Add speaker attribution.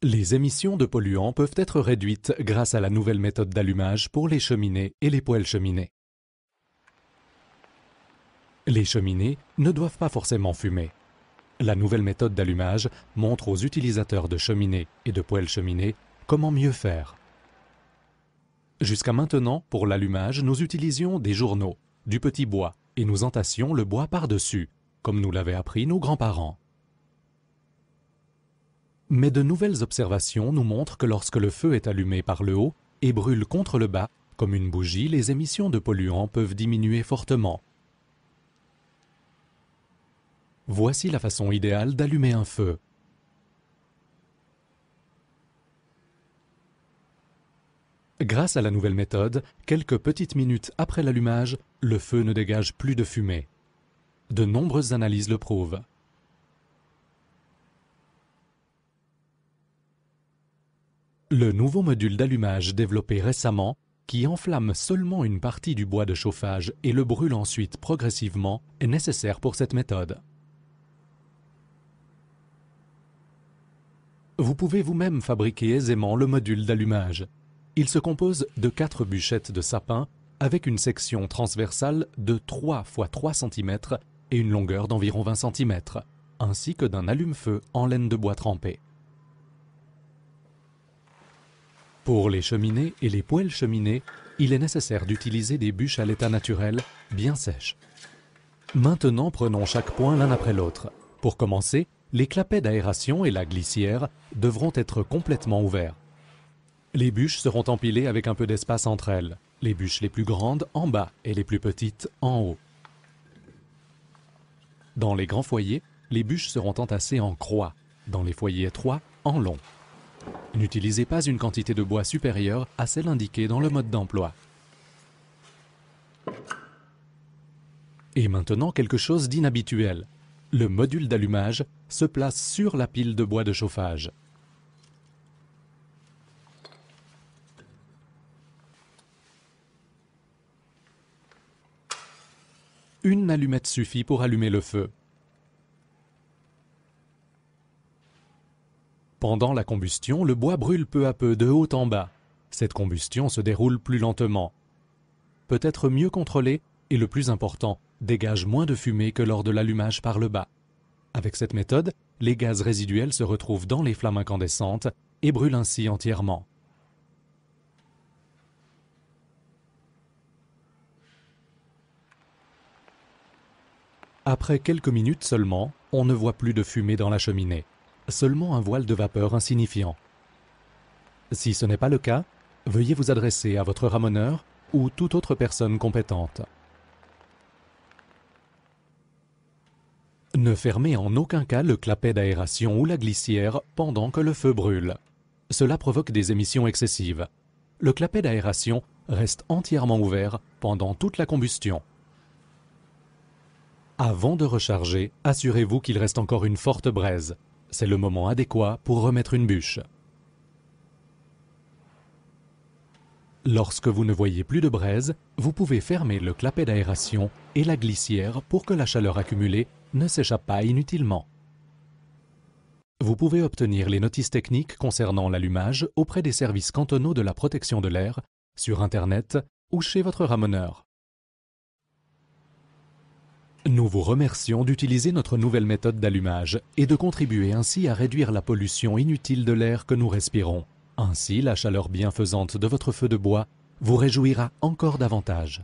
Speaker 1: Les émissions de polluants peuvent être réduites grâce à la nouvelle méthode d'allumage pour les cheminées et les poêles cheminées. Les cheminées ne doivent pas forcément fumer. La nouvelle méthode d'allumage montre aux utilisateurs de cheminées et de poêles cheminées comment mieux faire. Jusqu'à maintenant, pour l'allumage, nous utilisions des journaux, du petit bois, et nous entassions le bois par-dessus, comme nous l'avaient appris nos grands-parents. Mais de nouvelles observations nous montrent que lorsque le feu est allumé par le haut et brûle contre le bas, comme une bougie, les émissions de polluants peuvent diminuer fortement. Voici la façon idéale d'allumer un feu. Grâce à la nouvelle méthode, quelques petites minutes après l'allumage, le feu ne dégage plus de fumée. De nombreuses analyses le prouvent. Le nouveau module d'allumage développé récemment, qui enflamme seulement une partie du bois de chauffage et le brûle ensuite progressivement, est nécessaire pour cette méthode. Vous pouvez vous-même fabriquer aisément le module d'allumage. Il se compose de 4 bûchettes de sapin avec une section transversale de 3 x 3 cm et une longueur d'environ 20 cm, ainsi que d'un allume-feu en laine de bois trempé. Pour les cheminées et les poêles cheminées, il est nécessaire d'utiliser des bûches à l'état naturel, bien sèches. Maintenant, prenons chaque point l'un après l'autre. Pour commencer, les clapets d'aération et la glissière devront être complètement ouverts. Les bûches seront empilées avec un peu d'espace entre elles, les bûches les plus grandes en bas et les plus petites en haut. Dans les grands foyers, les bûches seront entassées en croix, dans les foyers étroits, en long. N'utilisez pas une quantité de bois supérieure à celle indiquée dans le mode d'emploi. Et maintenant quelque chose d'inhabituel. Le module d'allumage se place sur la pile de bois de chauffage. Une allumette suffit pour allumer le feu. Pendant la combustion, le bois brûle peu à peu de haut en bas. Cette combustion se déroule plus lentement. Peut être mieux contrôlée et, le plus important, dégage moins de fumée que lors de l'allumage par le bas. Avec cette méthode, les gaz résiduels se retrouvent dans les flammes incandescentes et brûlent ainsi entièrement. Après quelques minutes seulement, on ne voit plus de fumée dans la cheminée, seulement un voile de vapeur insignifiant. Si ce n'est pas le cas, veuillez vous adresser à votre ramoneur ou toute autre personne compétente. Ne fermez en aucun cas le clapet d'aération ou la glissière pendant que le feu brûle. Cela provoque des émissions excessives. Le clapet d'aération reste entièrement ouvert pendant toute la combustion. Avant de recharger, assurez-vous qu'il reste encore une forte braise. C'est le moment adéquat pour remettre une bûche. Lorsque vous ne voyez plus de braise, vous pouvez fermer le clapet d'aération et la glissière pour que la chaleur accumulée ne s'échappe pas inutilement. Vous pouvez obtenir les notices techniques concernant l'allumage auprès des services cantonaux de la protection de l'air, sur Internet ou chez votre ramoneur. Nous vous remercions d'utiliser notre nouvelle méthode d'allumage et de contribuer ainsi à réduire la pollution inutile de l'air que nous respirons. Ainsi, la chaleur bienfaisante de votre feu de bois vous réjouira encore davantage.